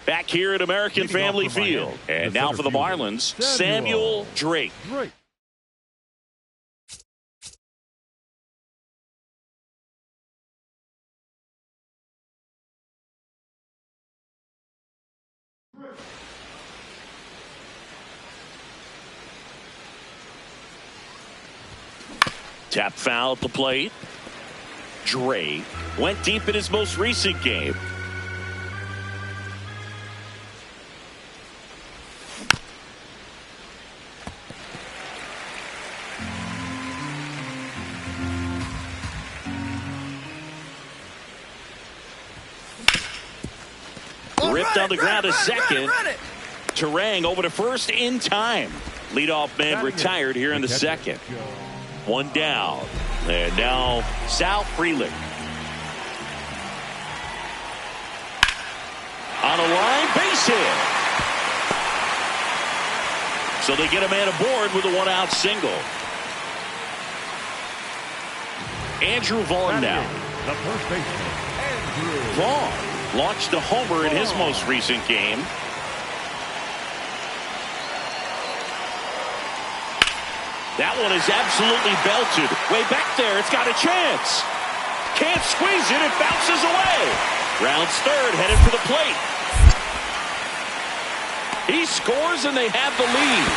Back here at American Family Field. And now for the Marlins, Samuel Drake. Tap foul at the plate. Drake went deep in his most recent game. Ripped on the ground to second. Turang over to first in time. Leadoff man retired here in the second. One down. And now Sal Frelick. On a line, base hit. So they get a man aboard with a one-out single. Andrew Vaughn now. The first baseman, Andrew Vaughn launched a homer in his most recent game. That one is absolutely belted. Way back there, it's got a chance. Can't squeeze it, it bounces away. Rounds third, headed for the plate. He scores and they have the lead.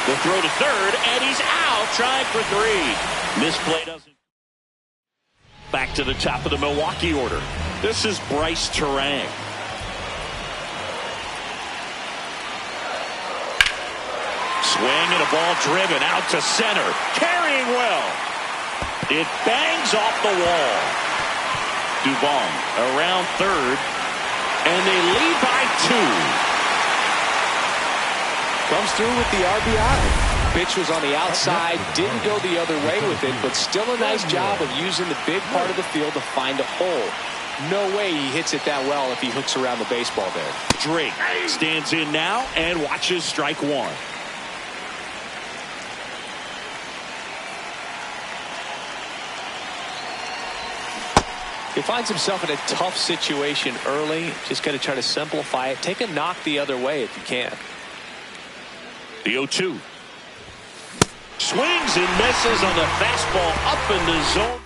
The throw to third, and he's out, trying for three. Misplay doesn't. Back to the top of the Milwaukee order. This is Bryce Turang. Swing and a ball driven out to center. Carrying well. It bangs off the wall. Dubon around third. And they lead by 2. Comes through with the RBI. Pitch was on the outside. Didn't go the other way with it. But still a nice job of using the big part of the field to find a hole. No way he hits it that well if he hooks around the baseball there. Drake stands in now and watches strike one. He finds himself in a tough situation early. Just got to try to simplify it. Take a knock the other way if you can. The 0-2. Swings and misses on the fastball up in the zone.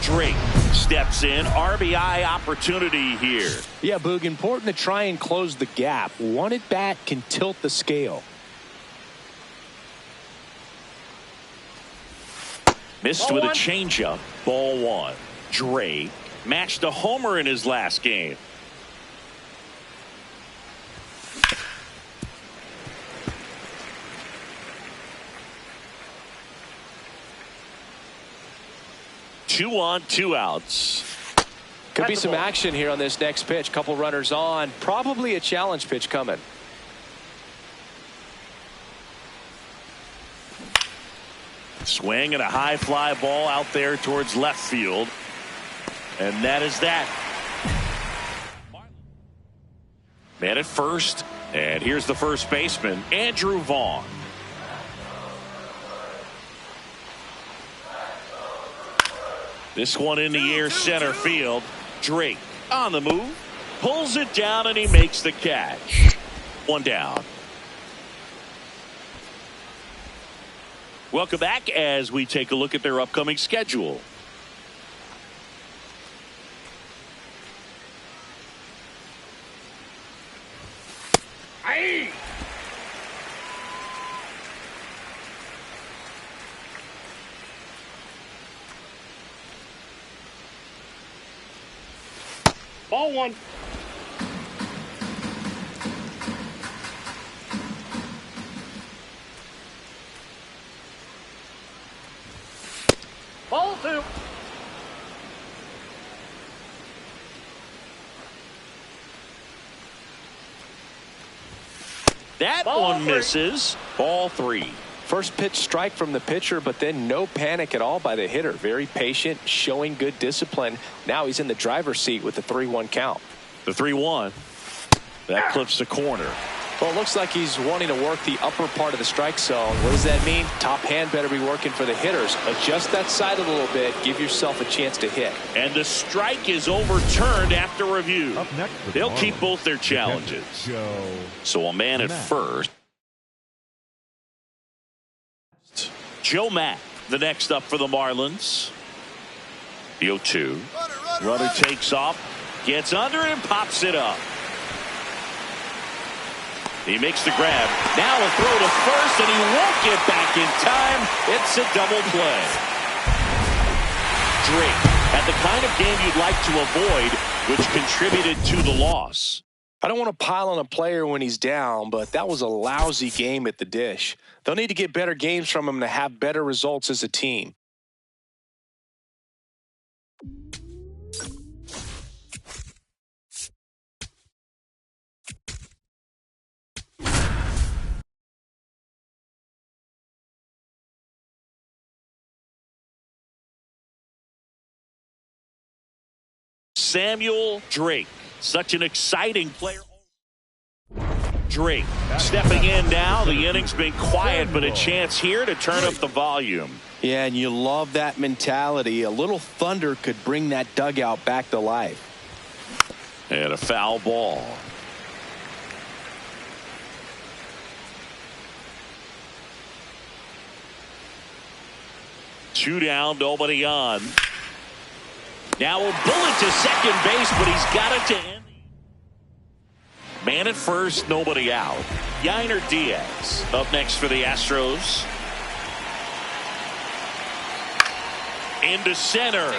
Drake steps in. RBI opportunity here. Yeah, Boog, important to try and close the gap. One at bat can tilt the scale. Missed with a changeup. Ball one. Drake matched a homer in his last game. Two on, two outs. Could be some action here on this next pitch. Couple runners on. Probably a challenge pitch coming. Swing and a high fly ball out there towards left field. And that is that. Man at first. And here's the first baseman, Andrew Vaughn. This one in the air, center field. Drake on the move. Pulls it down and he makes the catch. One down. Welcome back as we take a look at their upcoming schedule. Aye. Ball one. Ball two. That one misses. Ball three. First pitch strike from the pitcher, but then no panic at all by the hitter. Very patient, showing good discipline. Now he's in the driver's seat with the 3-1 count. The 3-1. That clips the corner. Well, it looks like he's wanting to work the upper part of the strike zone. What does that mean? Top hand better be working for the hitters. Adjust that side a little bit. Give yourself a chance to hit. And the strike is overturned after review. Up next for the They'll Marlins, keep both their challenges. So a man at first. Joe Mack, the next up for the Marlins. The 0-2. Runner takes off, gets under and pops it up. He makes the grab. Now a throw to first, and he won't get back in time. It's a double play. Drake had the kind of game you'd like to avoid, which contributed to the loss. I don't want to pile on a player when he's down, but that was a lousy game at the dish. They'll need to get better games from him to have better results as a team. Samuel Drake, such an exciting player. Drake stepping in now. The inning's been quiet, but a chance here to turn up the volume. Yeah, and you love that mentality. A little thunder could bring that dugout back to life. And a foul ball. Two down, nobody on. Now a bullet to second base, but he's got it to end. Man at first, nobody out. Yainer Diaz up next for the Astros. Into center.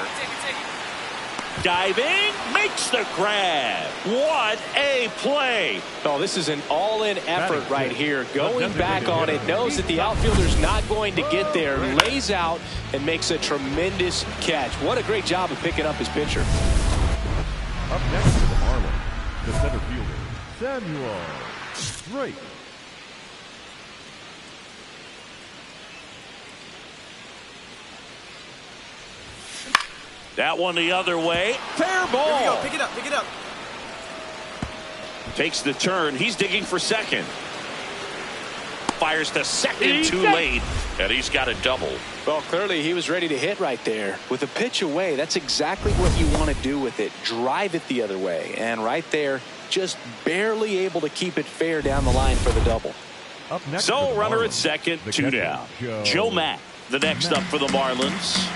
Diving, makes the grab. What a play. Oh, this is an all-in effort right here. Going back on it, knows that the outfielder's not going to get there, lays out, and makes a tremendous catch. What a great job of picking up his pitcher. Up next for the Marlins, the center fielder, Samuel Drake. That one the other way. Fair ball. Here we go. Pick it up. Pick it up. Takes the turn. He's digging for second. Fires to second too late. And he's got a double. Well, clearly he was ready to hit right there. With a pitch away, that's exactly what you want to do with it. Drive it the other way. And right there, just barely able to keep it fair down the line for the double. Up next So runner at second, two down. Joe Mack, the next up for the Marlins.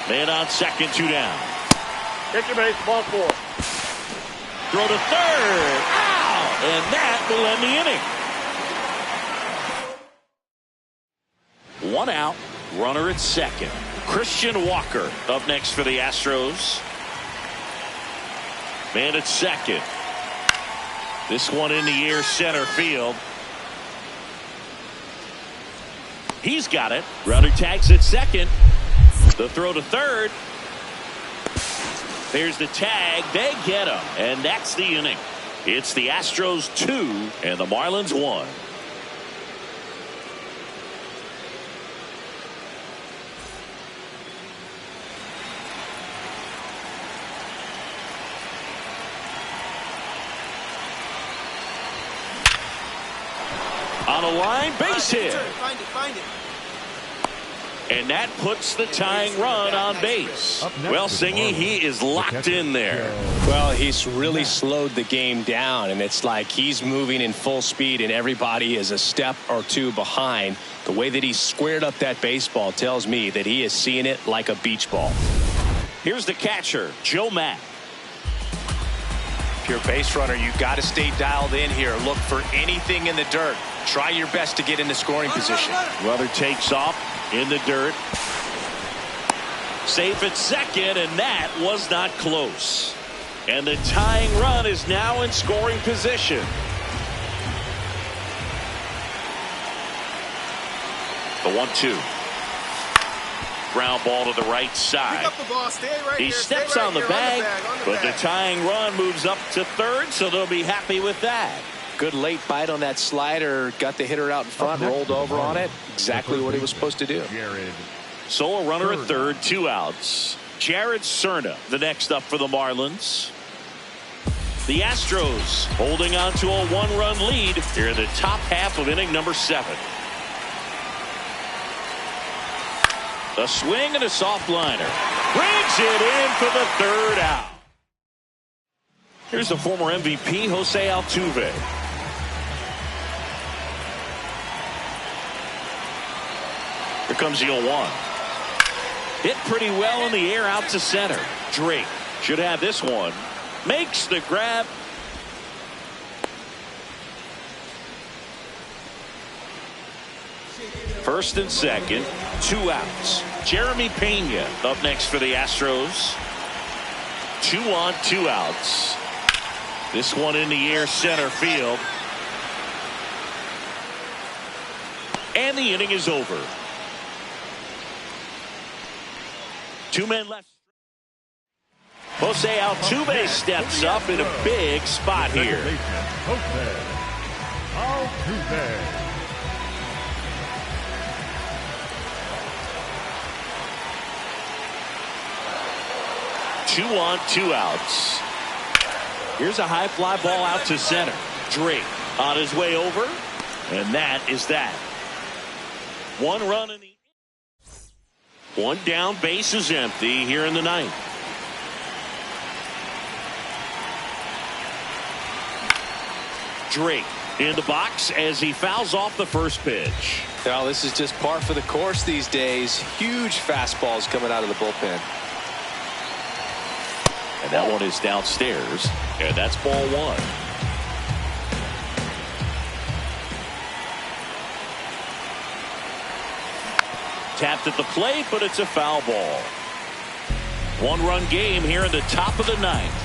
Man on second, two down. Get your base, ball four. Throw to third. Ow! And that will end the inning. One out. Runner at second. Christian Walker up next for the Astros. Man at second. This one in the air, center field. He's got it. Runner tags at second. The throw to third. There's the tag. They get him. And that's the inning. It's the Astros 2 and the Marlins 1. On a line, base hit. Find it. And that puts the tying run on base. Well, Singy, he is locked in there. Well, he's really slowed the game down, and it's like he's moving in full speed, and everybody is a step or two behind. The way that he squared up that baseball tells me that he is seeing it like a beach ball. Here's the catcher, Joe Mack. If you're a base runner, you got to stay dialed in here. Look for anything in the dirt. Try your best to get in the scoring position. Runner takes off in the dirt. Safe at second, and that was not close. And the tying run is now in scoring position. The 1-2. Ground ball to the right side. Pick up the ball. Stay right He here. steps Stay right on the here, bag, on the but the bag. tying run moves up to third, so they'll be happy with that. Good late bite on that slider. Got the hitter out in front, rolled over on it. Exactly what he was supposed to do. So a runner at third, two outs. Jared Cerna, the next up for the Marlins. The Astros holding on to a one-run lead here in the top half of inning number 7. A swing and a soft liner. Brings it in for the 3rd out. Here's the former MVP, Jose Altuve. Here comes the 0-1. Hit pretty well in the air out to center. Drake should have this one. Makes the grab. First and second, 2 outs. Jeremy Pena up next for the Astros. 2 on, 2 outs. This one in the air, center field. And the inning is over. 2 men left. Jose Altuve steps up in a big spot here. Jose Altuve. Two on, 2 outs. Here's a high fly ball out to center. Drake on his way over, and that is that. 1 run in the 1 down, base is empty here in the 9th. Drake in the box as he fouls off the first pitch. Now this is just par for the course these days. Huge fastballs coming out of the bullpen. And that one is downstairs, and that's ball 1. Tapped at the plate, but it's a foul ball. 1-run game here in the top of the 9th.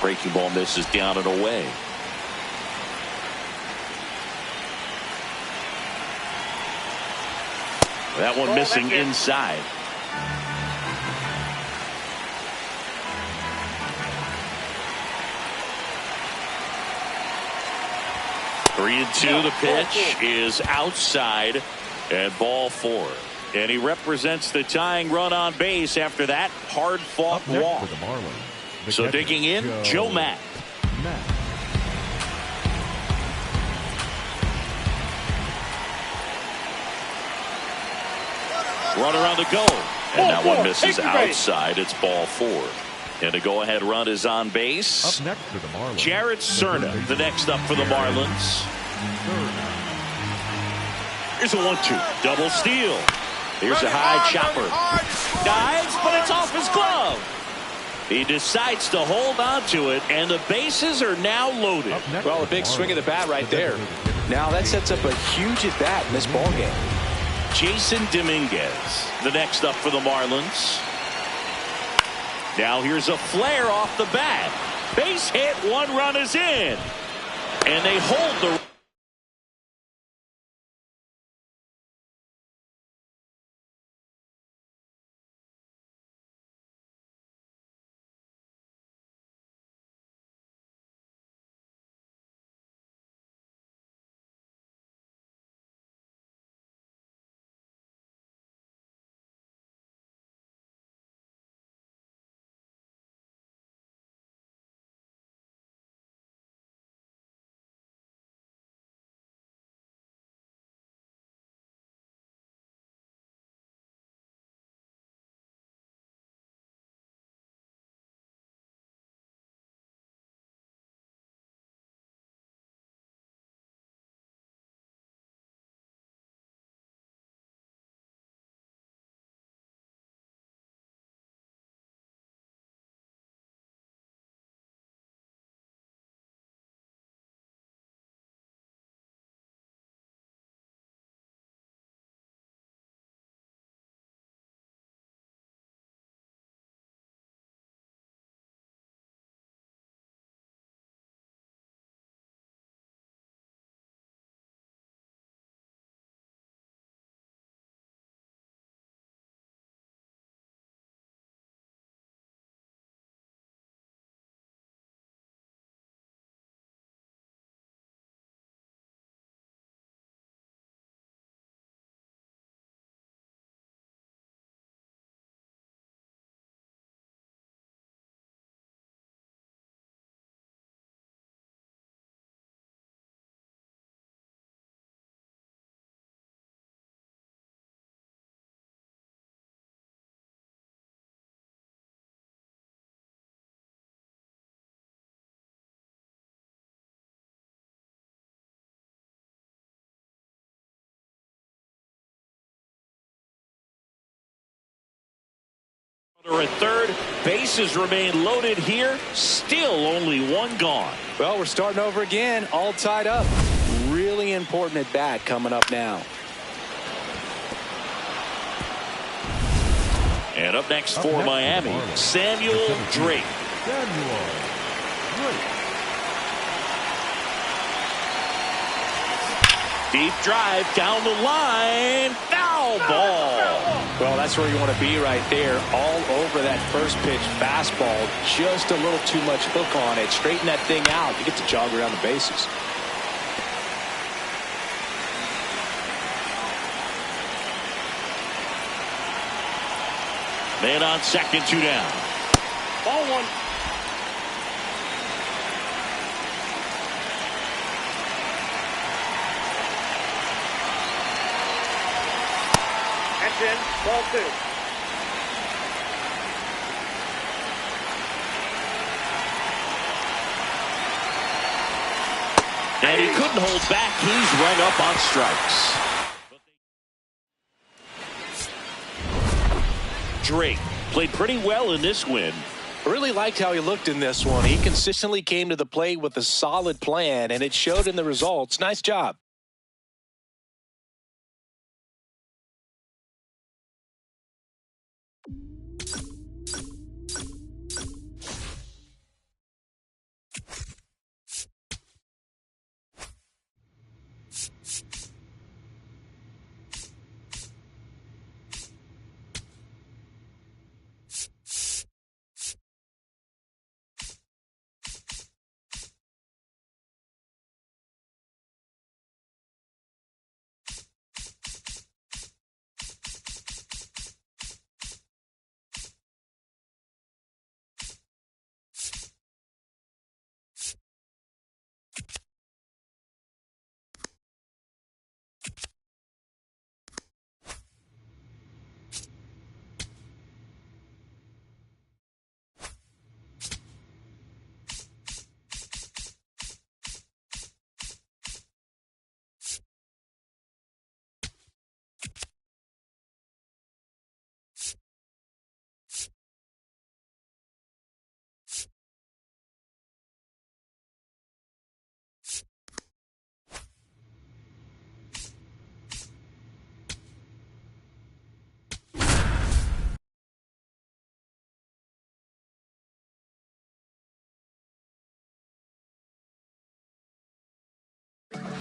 Breaking ball misses down and away. That one missing inside. Three and 2. The pitch is outside and ball 4. And he represents the tying run on base after that hard-fought walk. For the Marlins, the So catcher, digging in, Joe Matt. Runner on the go. And that one misses outside. It's ball 4. And the go-ahead run is on base. Up next for the Marlins, Jared Cerna, the next up for the Marlins. Here's a 1-2. Double steal. Here's a high chopper. Dives, but it's off his glove. He decides to hold on to it, and the bases are now loaded. Well, a big swing of the bat right there. Now that sets up a huge at bat in this ball game. Jason Dominguez, the next up for the Marlins. Now here's a flare off the bat. Base hit, 1 run is in. And they hold the At third, bases remain loaded here. Still only one gone. Well, we're starting over again, all tied up. Really important at bat coming up now. And up next for Miami, Samuel Drake. Samuel Drake. Deep drive down the line. Foul ball. Well, that's where you want to be right there. All over that first pitch fastball. Just a little too much hook on it. Straighten that thing out. You get to jog around the bases. Man on second, 2 down. Ball one. That's in. Ball 2. And he couldn't hold back. He's rung up on strikes. Drake played pretty well in this win. I really liked how he looked in this one. He consistently came to the plate with a solid plan, and it showed in the results. Nice job.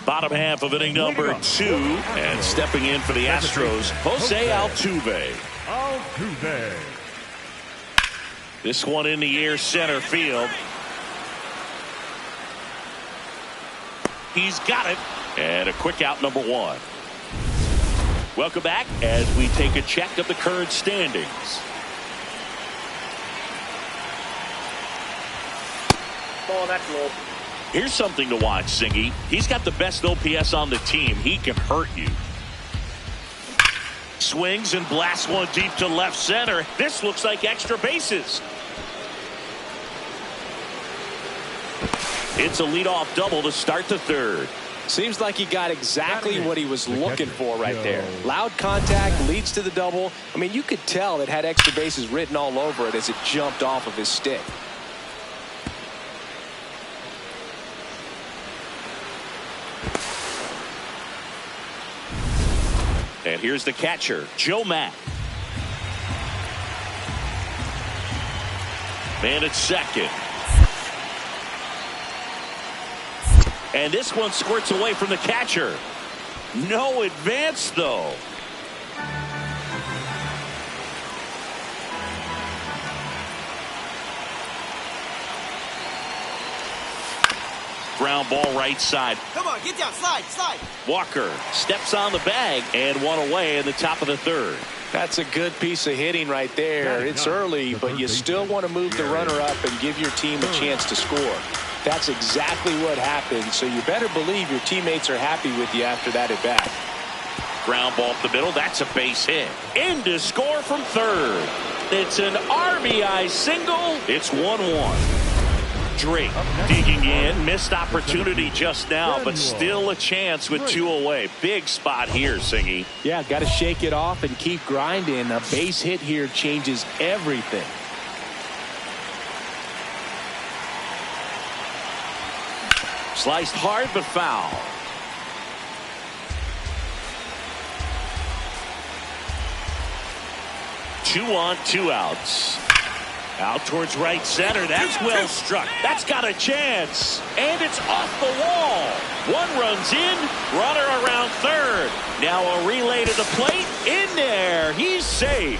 Bottom half of inning number 2, and stepping in for the Astros, Jose Altuve. Altuve. This one in the air, center field. He's got it, and a quick out, number 1. Welcome back as we take a check of the current standings. Ball, that's low. Here's something to watch, Singy. He's got the best OPS on the team. He can hurt you. Swings and blasts one deep to left center. This looks like extra bases. It's a leadoff double to start the third. Seems like he got exactly what he was looking for right there. Loud contact leads to the double. I mean, you could tell it had extra bases written all over it as it jumped off of his stick. And here's the catcher, Joe Mack. Man at second. And this one squirts away from the catcher. No advance, though. Ground ball right side. Come on, get down, slide, slide. Walker steps on the bag and one away in the top of the third. That's a good piece of hitting right there. It's early, but you still want to move the runner up and give your team a chance to score. That's exactly what happened, so you better believe your teammates are happy with you after that at bat. Ground ball up the middle. That's a base hit. In to score from third. It's an RBI single. It's 1-1. Drake digging in. Missed opportunity just now, but still a chance with 2 away. Big spot here, Singy. Yeah, got to shake it off and keep grinding. A base hit here changes everything. Sliced hard, but foul. Two on, 2 outs. Out towards right center. That's well struck. That's got a chance. And it's off the wall. 1 runs in. Runner around third. Now a relay to the plate. In there. He's safe.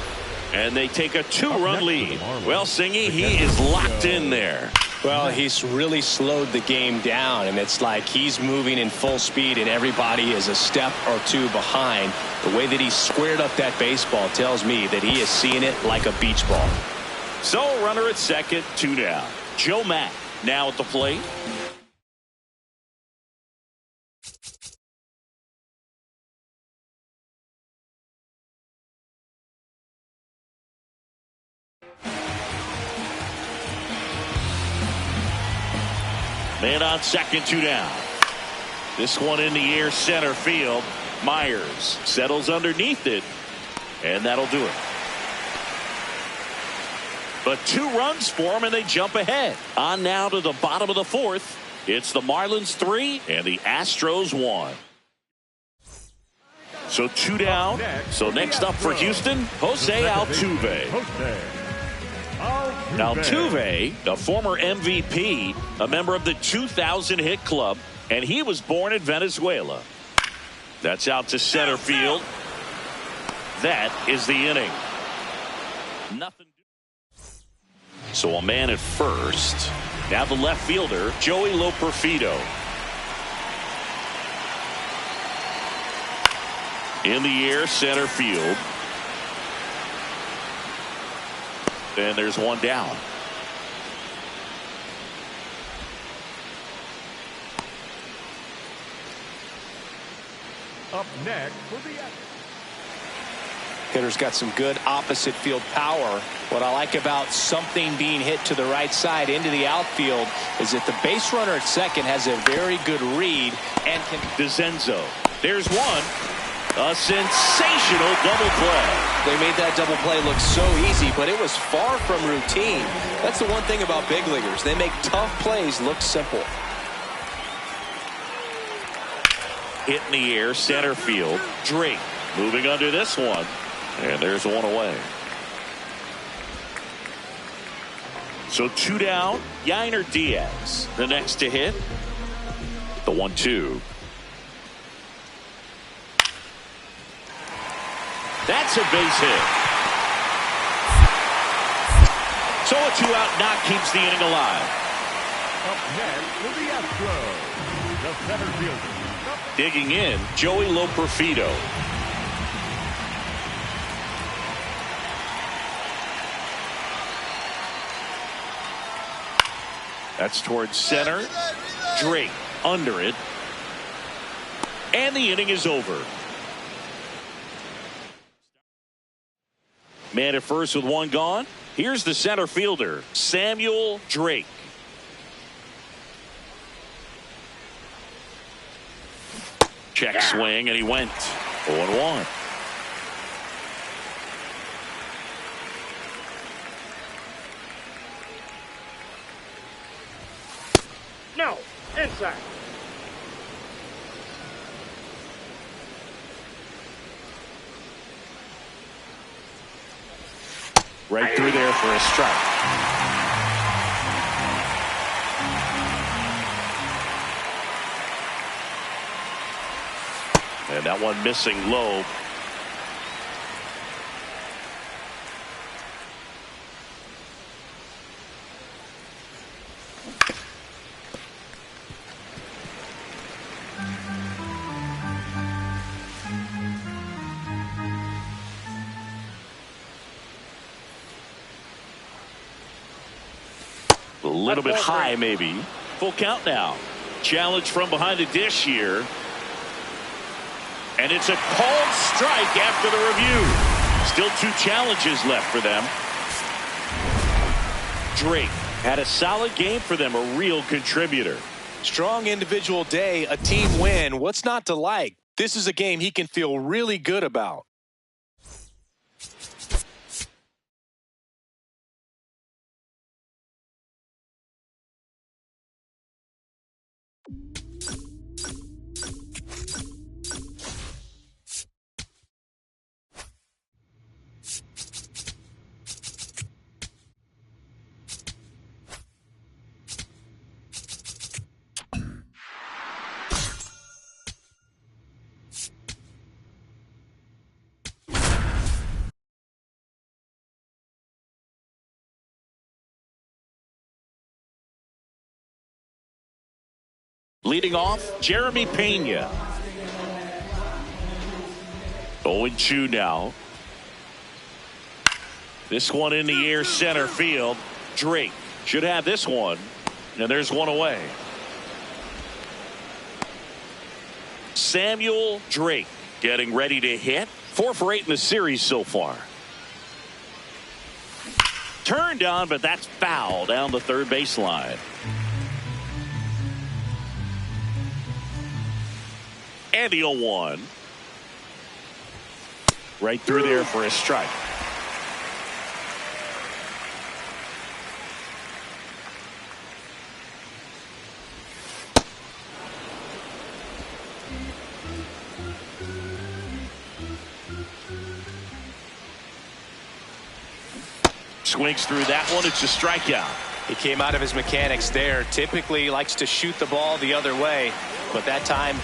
And they take a 2-run lead. Well, Singy, he is locked in there. Well, he's really slowed the game down, and it's like he's moving in full speed, and everybody is a step or 2 behind. The way that he squared up that baseball tells me that he is seeing it like a beach ball. So, runner at second, 2 down. Joe Mack now at the plate. Man on second, 2 down. This one in the air, center field. Myers settles underneath it, and that'll do it. But 2 runs for him, and they jump ahead. On now to the bottom of the 4th. It's the Marlins 3 and the Astros 1. So 2 down. So next up for Houston, Jose Altuve. Altuve, a former MVP, a member of the 2000 hit club, and he was born in Venezuela. That's out to center field. That is the inning. Nothing. So a man at first. Now the left fielder, Joey Loperfido. In the air, center field. And there's 1 down. Up next for the Hitter's got some good opposite field power. What I like about something being hit to the right side into the outfield is that the base runner at second has a very good read and can. DeCenzo. There's 1. A sensational double play. They made that double play look so easy, but it was far from routine. That's the one thing about big leaguers. They make tough plays look simple. Hit in the air, center field. Drake moving under this one. And there's 1 away. So 2 down. Yainer Diaz, the next to hit. The 1-2. That's a base hit. So a 2-out knock keeps the inning alive. Up next for the Astros, the center fielder. Digging in, Joey Loperfido. That's towards center. Drake under it. And the inning is over. Man at first with 1 gone. Here's the center fielder, Samuel Drake. Check swing, and he went 0-1. No, inside. Right through there for a strike. And that one missing low. A little bit high, maybe. Full count now. Challenge from behind the dish here. And it's a called strike after the review. Still 2 challenges left for them. Drake Had a solid game for them, a real contributor. Strong individual day, a team win. What's not to like? This is a game he can feel really good about. Leading off, Jeremy Pena. 0-2 now. This one in the air, center field. Drake should have this one. And there's one away. Samuel Drake getting ready to hit. 4 for 8 in the series so far. Turned on, but that's foul down the third baseline. And the 0-1. Right through there for a strike. Swings through that one. It's a strikeout. He came out of his mechanics there. Typically likes to shoot the ball the other way, but that time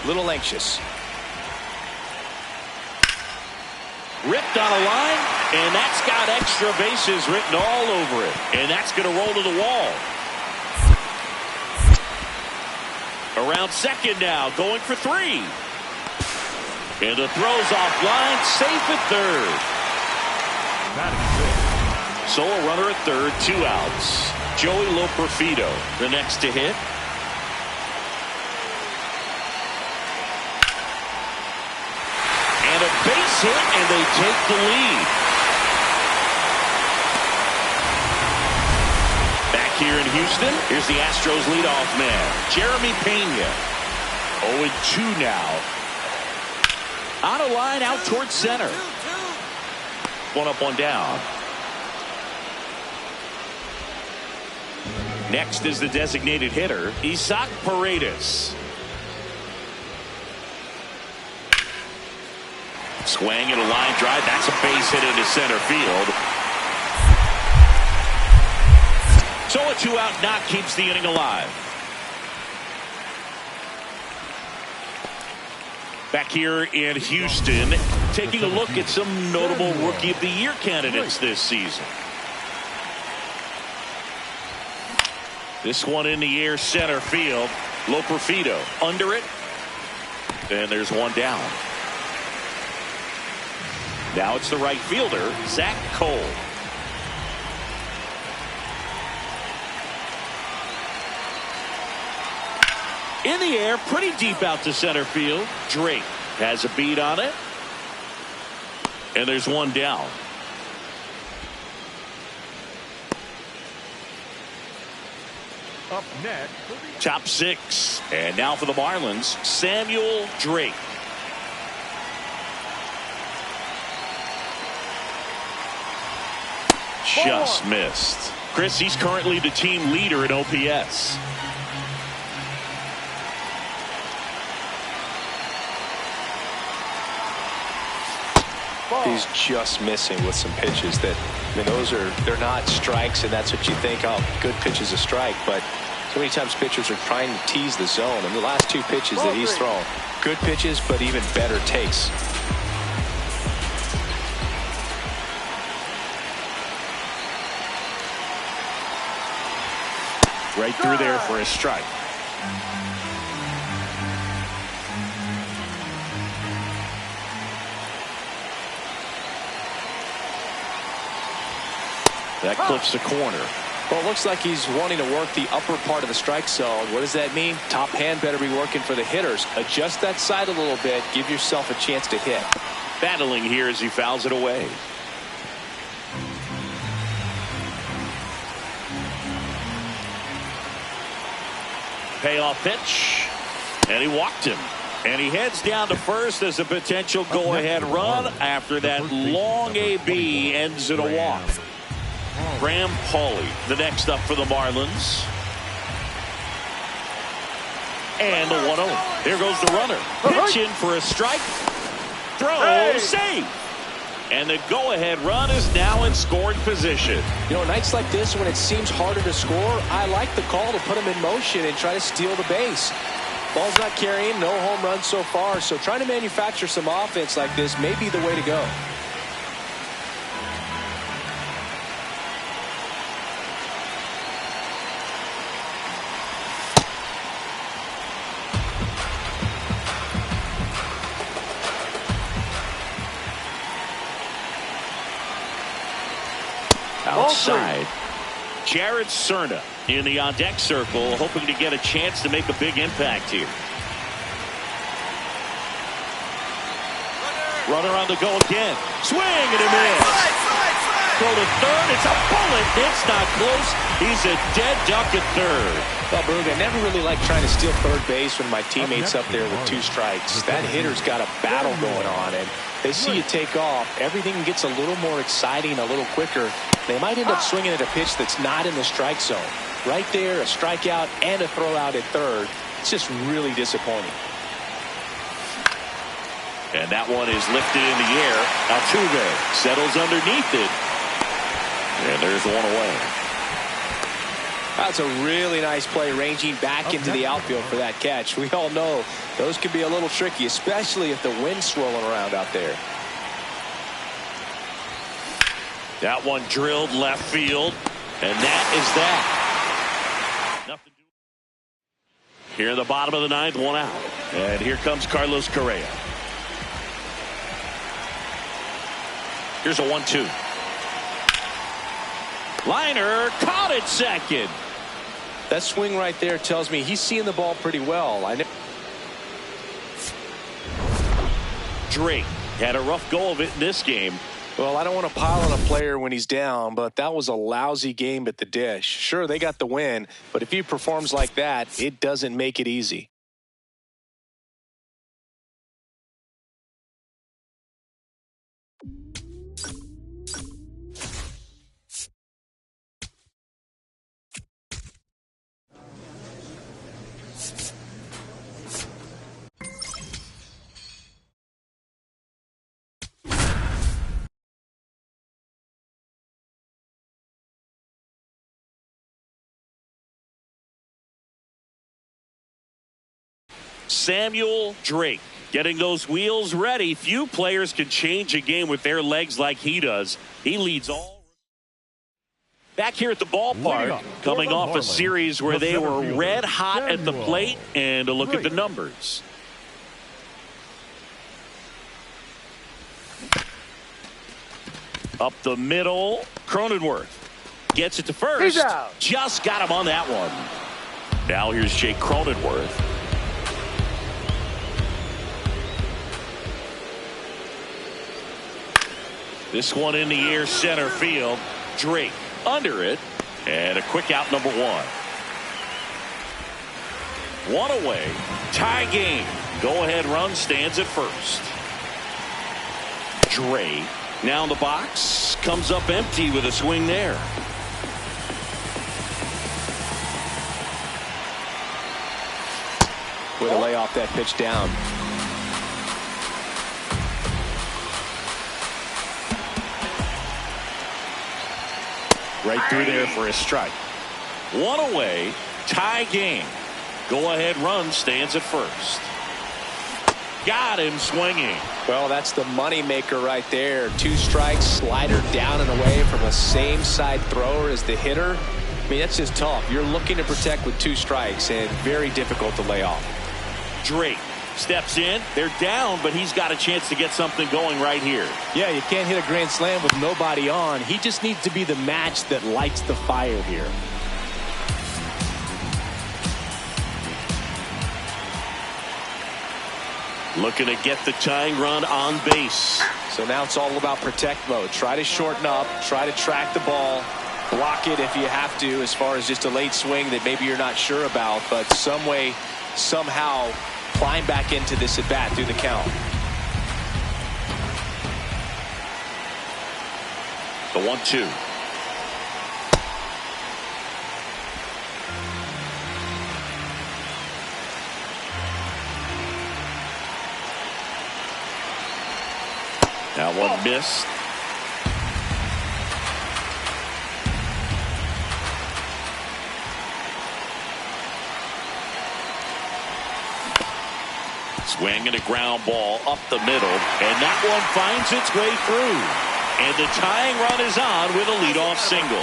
a little anxious. Ripped on a line, and that's got extra bases written all over it. And that's going to roll to the wall. Around second now, going for 3. And the throw's offline, safe at third. So a runner at third, 2 outs. Joey Loperfido, the next to hit. And a base hit, and they take the lead. Back here in Houston, here's the Astros leadoff man, Jeremy Pena. 0-2 now. On a line out towards center. 1 up, 1 down. Next is the designated hitter, Isaac Paredes. Swing and a line drive. That's a base hit into center field. So a 2-out knock keeps the inning alive. Back here in Houston, taking a look at some notable Rookie of the Year candidates this season. This one in the air, center field. Loperfido under it. And there's 1 down. Now it's the right fielder, Zach Cole. In the air, pretty deep out to center field. Drake has a beat on it. And there's 1 down. Up next, Top 6. And now for the Marlins, Samuel Drake. Just missed. Chris, he's currently the team leader in OPS. He's just missing with some pitches that, I mean, they're not strikes, and that's what you think, oh, good pitch is a strike, but so many times pitchers are trying to tease the zone, and the last 2 pitches that he's thrown, good pitches, but even better takes. Right through there for a strike. That clips the corner. Well, it looks like he's wanting to work the upper part of the strike zone. What does that mean? Top hand better be working for the hitters. Adjust that side a little bit. Give yourself a chance to hit. Battling here as he fouls it away. Payoff pitch. And he walked him. And he heads down to first as a potential go-ahead run after that long AB ends in a walk. Graham Pauley, the next up for the Marlins. And the 1-0. There goes the runner. Pitch in for a strike. Throw, save. And the go-ahead run is now in scoring position. You know, nights like this when it seems harder to score, I like the call to put him in motion and try to steal the base. Ball's not carrying, no home runs so far, so trying to manufacture some offense like this may be the way to go. Outside, Jared Cerna in the on-deck circle, hoping to get a chance to make a big impact here. Runner on the go again. Swing and a miss. Throw to third. It's a bullet. It's not close. He's a dead duck at third. Well, Boog, I never really like trying to steal third base when my teammate's up there with 2 strikes. That hitter's got a battle going on, and they see you take off. Everything gets a little more exciting, a little quicker. They might end up swinging at a pitch that's not in the strike zone. Right there, a strikeout and a throw out at third. It's just really disappointing. And that one is lifted in the air. Altuve settles underneath it. And there's one away. That's a really nice play, ranging back into the outfield for that catch. We all know those can be a little tricky, especially if the wind's swirling around out there. That one drilled left field. And that is that. Nothing to do. Here in the bottom of the 9th, 1 out. And here comes Carlos Correa. Here's a 1-2. Liner caught it second. That swing right there tells me he's seeing the ball pretty well. Drake had a rough go of it in this game. Well, I don't want to pile on a player when he's down, but that was a lousy game at the dish. Sure, they got the win, but if he performs like that, it doesn't make it easy. Samuel Drake getting those wheels ready. Few players can change a game with their legs like he does. He leads all. Back here at the ballpark, coming off a series where they were red hot at the plate, and a look at the numbers. Up the middle, Cronenworth gets it to first. Just got him on that one. Now here's Jake Cronenworth. This one in the air, center field. Drake under it, and a quick out, number 1. 1 away, tie game. Go-ahead run stands at first. Drake now in the box, comes up empty with a swing there. Way to lay off that pitch down. Right through there for a strike. 1 away, tie game. Go-ahead run stands at first. Got him swinging. Well, that's the money maker right there. 2 strikes, slider down and away from a same side thrower as the hitter. I mean, that's just tough. You're looking to protect with 2 strikes and very difficult to lay off. Drake steps in. They're down, but he's got a chance to get something going right here. Yeah, you can't hit a grand slam with nobody on. He just needs to be the match that lights the fire here. Looking to get the tying run on base. So now it's all about protect mode. Try to shorten up, try to track the ball, Block it if you have to, as far as just a late swing that maybe you're not sure about, but some way, somehow, climb back into this at bat through the count. The 1-2. Now one missed. Swing and a ground ball up the middle, and that one finds its way through. And the tying run is on with a leadoff single.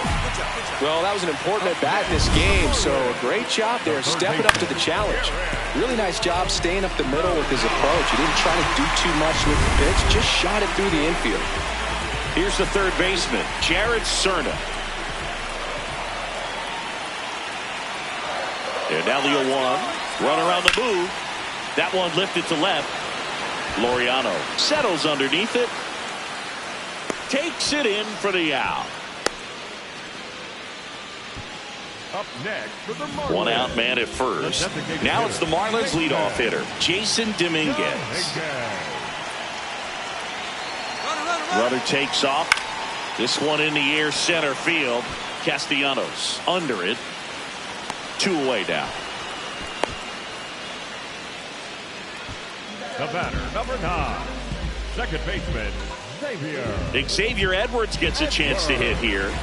Well, that was an important at-bat in this game, so a great job there stepping up to the challenge. Really nice job staying up the middle with his approach. He didn't try to do too much with the pitch, just shot it through the infield. Here's the third baseman, Jared Cerna. And now the 0-1. Run around the move. That one lifted to left. Laureano settles underneath it. Takes it in for the out. Up next for the Marlins. One out man at first. Now it's the Marlins leadoff hitter, Jason Dominguez. Runner takes off. This one in the air, center field. Castellanos under it. 2 away now. The batter, number 9. Second baseman, Xavier. Xavier Edwards gets a chance to hit here.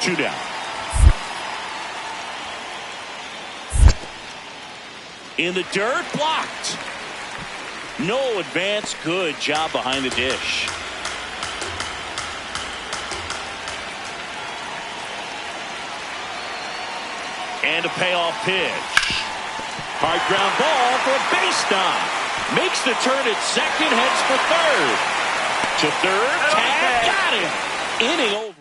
Two down. In the dirt, blocked. No advance. Good job behind the dish. And a payoff pitch. Hard ground ball for a base knock. Makes the turn at second, heads for third. To third, tag, got him. Inning over.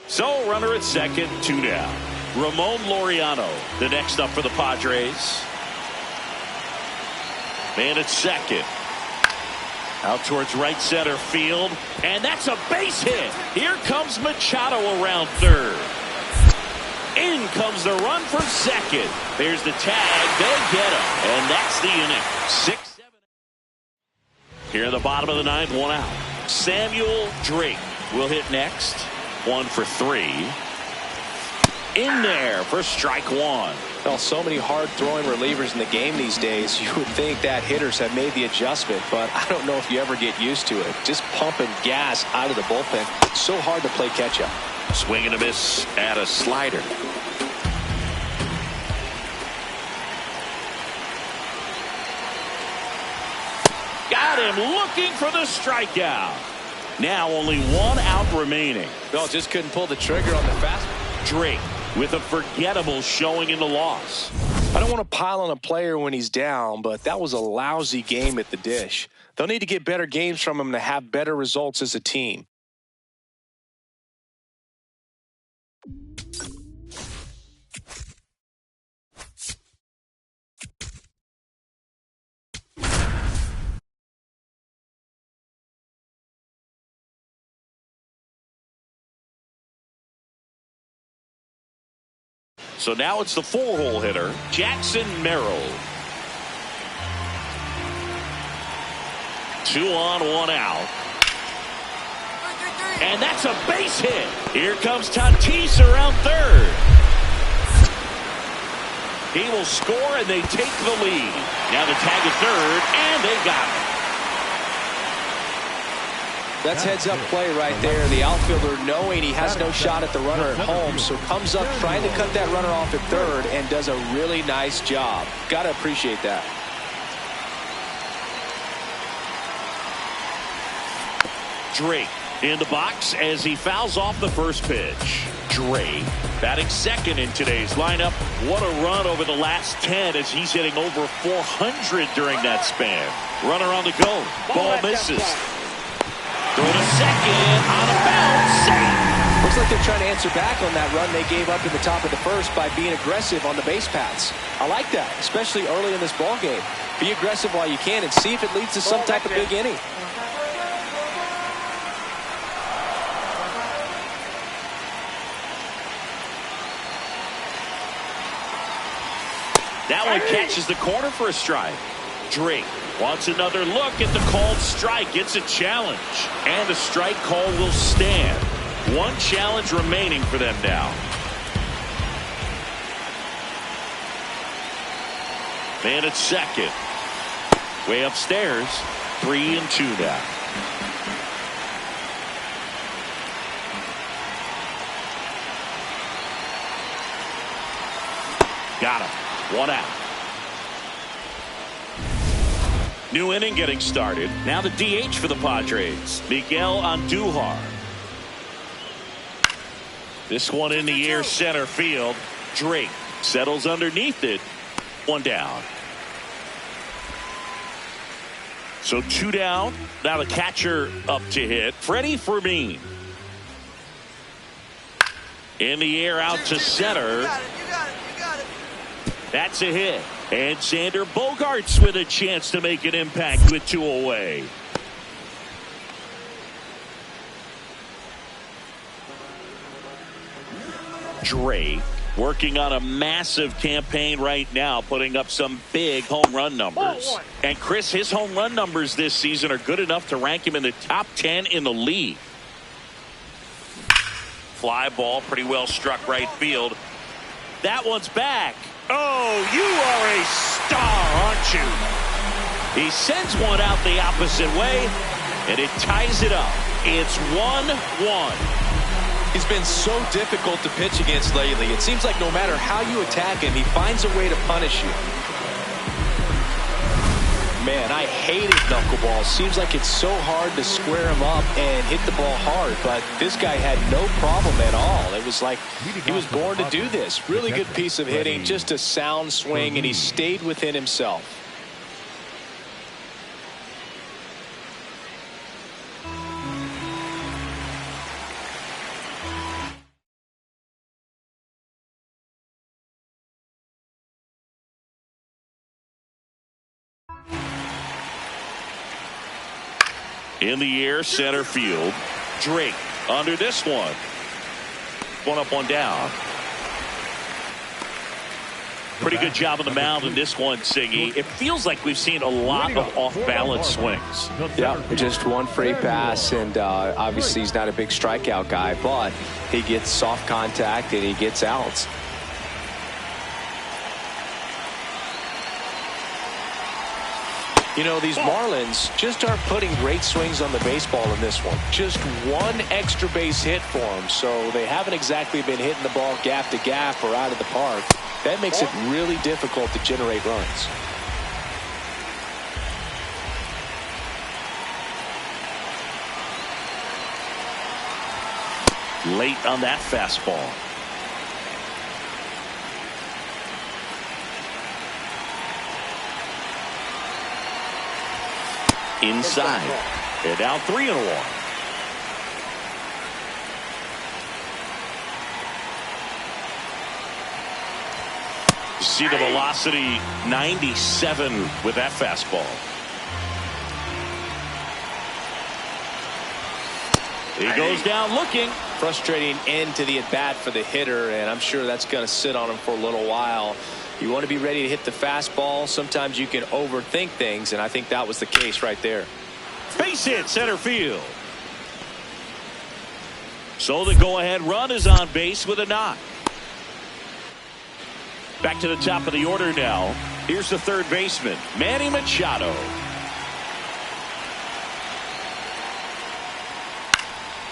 So runner at second, 2 down. Ramon Laureano, the next up for the Padres. Man at second. Out towards right center field. And that's a base hit. Here comes Machado around third. In comes the run from second. There's the tag. They get him. And that's the inning. 6-7. Here in the bottom of the ninth, 1 out. Samuel Drake will hit next. 1 for 3. In there for strike 1. Well, so many hard-throwing relievers in the game these days. You would think that hitters have made the adjustment, but I don't know if you ever get used to it. Just pumping gas out of the bullpen. So hard to play catch-up. Swing and a miss at a slider. Got him looking for the strikeout. Now only 1 out remaining. No, just couldn't pull the trigger on the fastball. Drake with a forgettable showing in the loss. I don't want to pile on a player when he's down, but that was a lousy game at the dish. They'll need to get better games from him to have better results as a team. So now it's the 4-hole hitter, Jackson Merrill. 2 on, 1 out. And that's a base hit. Here comes Tatis around third. He will score and they take the lead. Now the tag at third, and they got him. That's heads-up play right there. The outfielder knowing he has no shot at the runner at home, so comes up trying to cut that runner off at third and does a really nice job. Got to appreciate that. Drake in the box as he fouls off the first pitch. Drake batting second in today's lineup. What a run over the last 10 as he's hitting over 400 during that span. Runner on the go. Ball misses. Throw to second, on a bounce, safe. Feels like they're trying to answer back on that run they gave up in the top of the first by being aggressive on the base paths. I like that, especially early in this ball game. Be aggressive while you can and see if it leads to some type of big inning. That one catches the corner for a strike. Drake wants another look at the called strike. It's a challenge. And the strike call will stand. One challenge remaining for them now. Man at second. Way upstairs. 3-2 now. Got him. One out. New inning getting started. Now the DH for the Padres, Miguel Andujar. This one in the air, center field. Drake settles underneath it. One down. So 2 down. Now the catcher up to hit. Freddie Fermin. In the air out to center. You got it. That's a hit. And Xander Bogaerts with a chance to make an impact with 2 away. Drake working on a massive campaign right now, putting up some big home run numbers. And Chris, his home run numbers this season are good enough to rank him in the top 10 in the league. Fly ball, pretty well struck right field. That one's back. Oh, you are a star, aren't you? He sends one out the opposite way, and it ties it up. It's 1-1. He's been so difficult to pitch against lately. It seems like no matter how you attack him, he finds a way to punish you. Man, I hated knuckleball. Seems like it's so hard to square him up and hit the ball hard, but this guy had no problem at all. It was like he was born to do this. Really good piece of hitting, just a sound swing, and he stayed within himself. In the air, center field. Drake under this one. One up, one down. Pretty good job on the mound in this one, Siggy. It feels like we've seen a lot of off-balance swings. Yeah, just one free pass, and obviously he's not a big strikeout guy, but he gets soft contact and he gets outs. You know, these Marlins just aren't putting great swings on the baseball in this one. Just one extra base hit for them, so they haven't exactly been hitting the ball gap to gap or out of the park. That makes it really difficult to generate runs. Late on that fastball. Inside. And now 3-1. You see the velocity 97 with that fastball. He goes down looking. Frustrating end to the at-bat for the hitter, and I'm sure that's going to sit on him for a little while. You want to be ready to hit the fastball. Sometimes you can overthink things, and I think that was the case right there. Base hit, center field. So the go-ahead run is on base with a knock. Back to the top of the order now. Here's the third baseman, Manny Machado.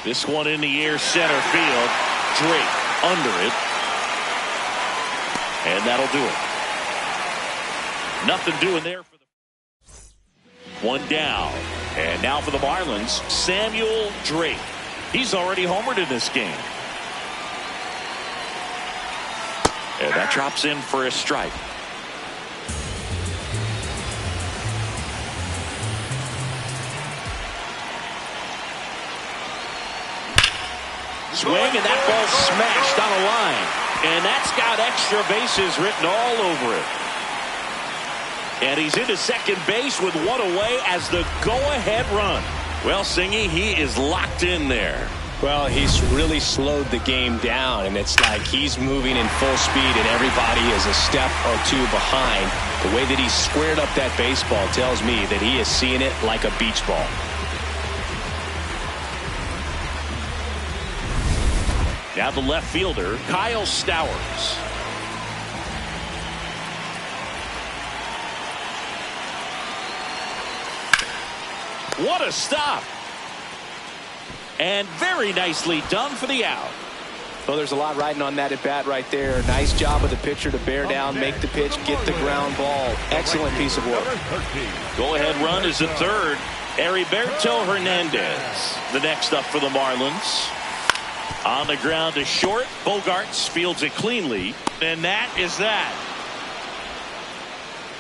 This one in the air, center field. Drake under it. And that'll do it. Nothing doing there for the one down. And now for the Marlins, Samuel Drake. He's already homered in this game. And that drops in for a strike. Swing, and that ball smashed on a line. And that's got extra bases written all over it. And he's into second base with one away as the go-ahead run. Well, Singy, he is locked in there. Well, he's really slowed the game down, and it's like he's moving in full speed, and everybody is a step or two behind. The way that he squared up that baseball tells me that he is seeing it like a beach ball. Now the left fielder, Kyle Stowers. What a stop. And very nicely done for the out. Well, there's a lot riding on that at bat right there. Nice job of the pitcher to bear down, make the pitch, get the ground ball. Excellent piece of work. Go-ahead run is at third. Heriberto Hernandez, the next up for the Marlins. On the ground to short. Bogarts fields it cleanly. And that is that.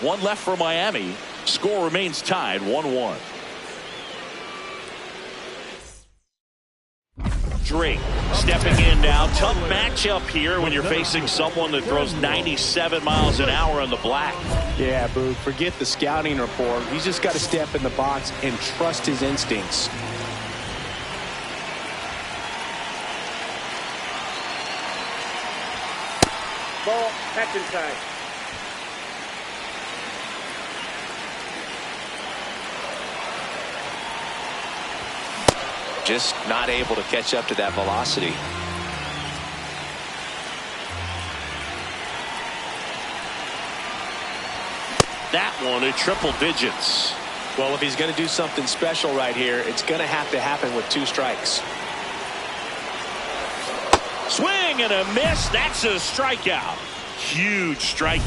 One left for Miami. Score remains tied 1-1. Drake stepping in now. Tough matchup here when you're facing someone that throws 97 miles an hour on the black. Yeah, Boog, forget the scouting report. He's just got to step in the box and trust his instincts. Ball, catch inside. Just not able to catch up to that velocity. That one at triple digits. Well, if he's going to do something special right here, it's going to have to happen with 2 strikes. Swing and a miss. That's a strikeout. Huge strike.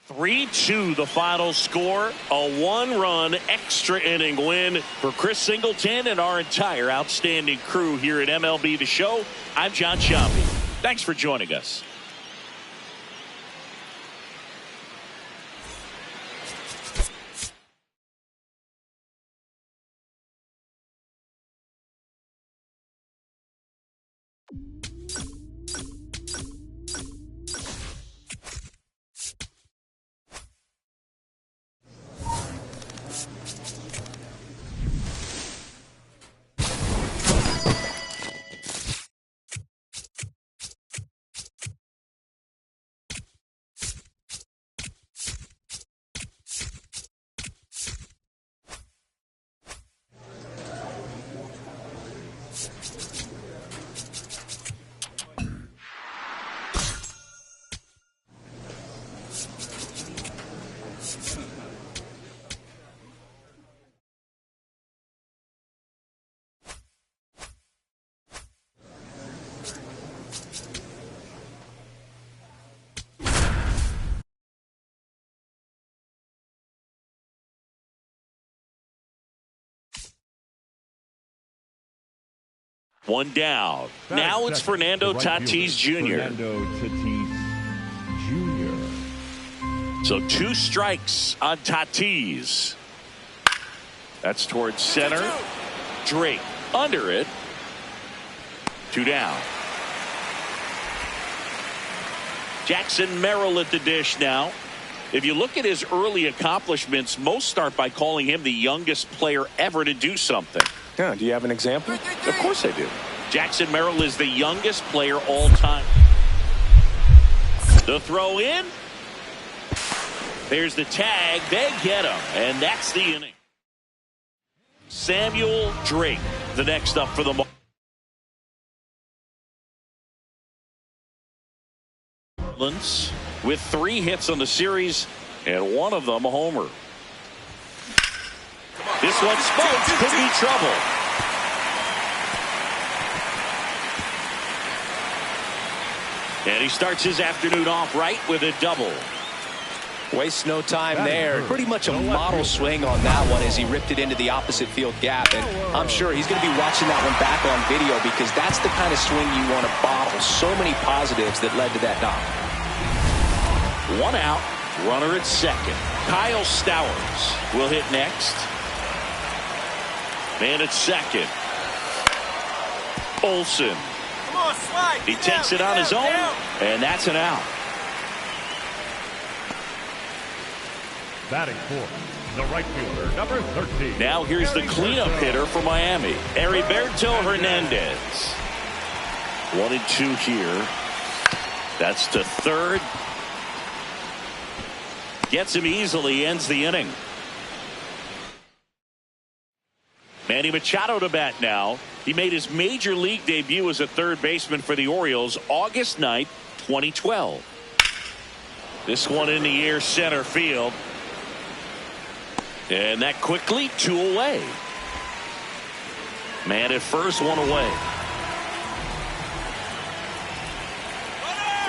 (3-2) the final score. A 1-run extra inning win for Chris Singleton and our entire outstanding crew here at MLB The Show. I'm John Sciambi. Thanks for joining us. One down. Now it's Fernando Tatis Jr. Fernando Tatis Jr. So 2 strikes on Tatis. That's towards center. Drake under it. 2 down. Jackson Merrill at the dish now. If you look at his early accomplishments, most start by calling him the youngest player ever to do something. Yeah, do you have an example? Of course I do. Jackson Merrill is the youngest player all time. The throw in. There's the tag. They get him. And that's the inning. Samuel Drake, the next up for the Marlins, with 3 hits on the series and 1 of them a homer. This one smoked. Could be trouble. And he starts his afternoon off right with a double. Wastes no time there. Pretty much a model swing on that one as he ripped it into the opposite field gap. And I'm sure he's going to be watching that one back on video because that's the kind of swing you want to bottle. So many positives that led to that knock. 1 out, runner at second. Kyle Stowers will hit next. Man at second. Olsen. He takes it on his own, and that's an out. Batting fourth, the right fielder, number 13. Now here's the cleanup hitter for Miami, Heriberto Hernandez. 1-2 here. That's to third. Gets him easily, ends the inning. Manny Machado to bat now. He made his major league debut as a third baseman for the Orioles August 9th, 2012. This one in the air center field. And that quickly 2 away. Man at first, 1 away.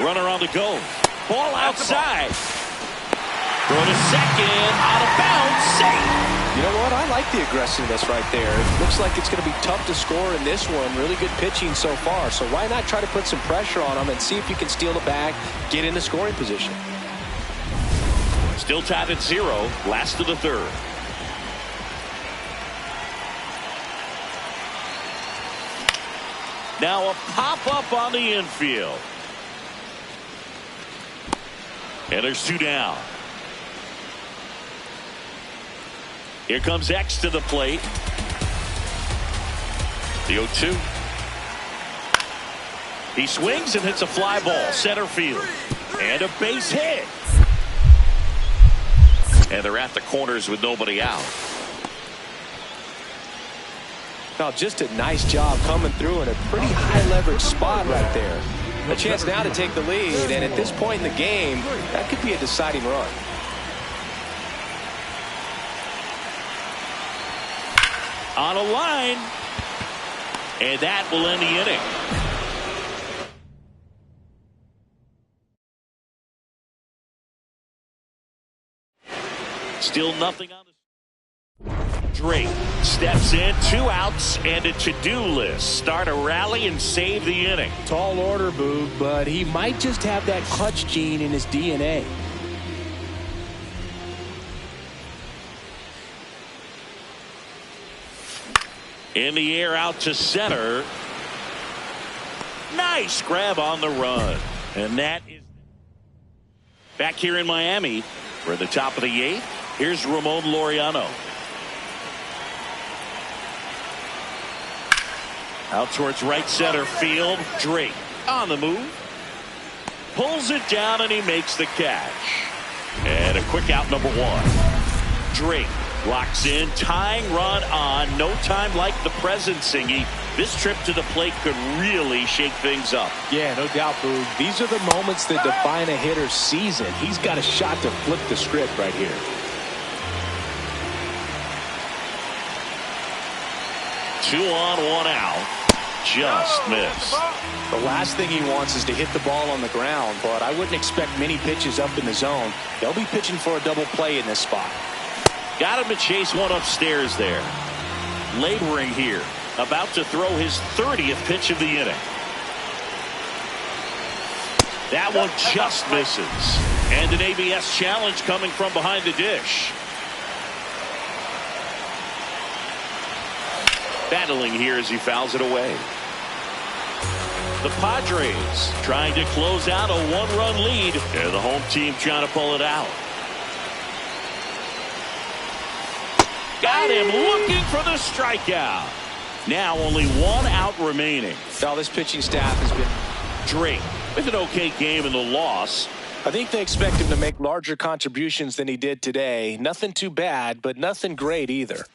Runner on the go. Ball outside. Throw to second. Out of bounds. Safe. You know what? I like the aggressiveness right there. It looks like it's going to be tough to score in this one. Really good pitching so far. So why not try to put some pressure on him and see if you can steal the bag, get in the scoring position. Still tied at 0. Last of the third. Now a pop-up on the infield. And there's 2 down. Here comes X to the plate. The 0-2. He swings and hits a fly ball center field. And a base hit. And they're at the corners with nobody out. Now just a nice job coming through in a pretty high leverage spot right there. A chance now to take the lead, and at this point in the game, that could be a deciding run. On a line, and that will end the inning. Still nothing on the. Drake steps in, 2 outs and a to-do list. Start a rally and save the inning. Tall order, Boog, but he might just have that clutch gene in his DNA. In the air out to center. Nice grab on the run. And that is back here in Miami. We're at the top of the 8th. Here's Ramon Laureano. Out towards right center field. Drake on the move. Pulls it down and he makes the catch. And a quick out, number 1. Drake locks in, tying run on. No time like the present, Singy. This trip to the plate could really shake things up. Yeah, no doubt, Boog. These are the moments that define a hitter's season. He's got a shot to flip the script right here. Two on, 1 out. Just missed. The last thing he wants is to hit the ball on the ground, but I wouldn't expect many pitches up in the zone. They'll be pitching for a double play in this spot. Got him to chase one upstairs there. Laboring here. About to throw his 30th pitch of the inning. That one just misses. And an ABS challenge coming from behind the dish. Battling here as he fouls it away. The Padres trying to close out a 1-run lead. And the home team trying to pull it out. Got him looking for the strikeout. Now only 1 out remaining. Now this pitching staff has been. Drake with an okay game in the loss. I think they expect him to make larger contributions than he did today. Nothing too bad, but nothing great either.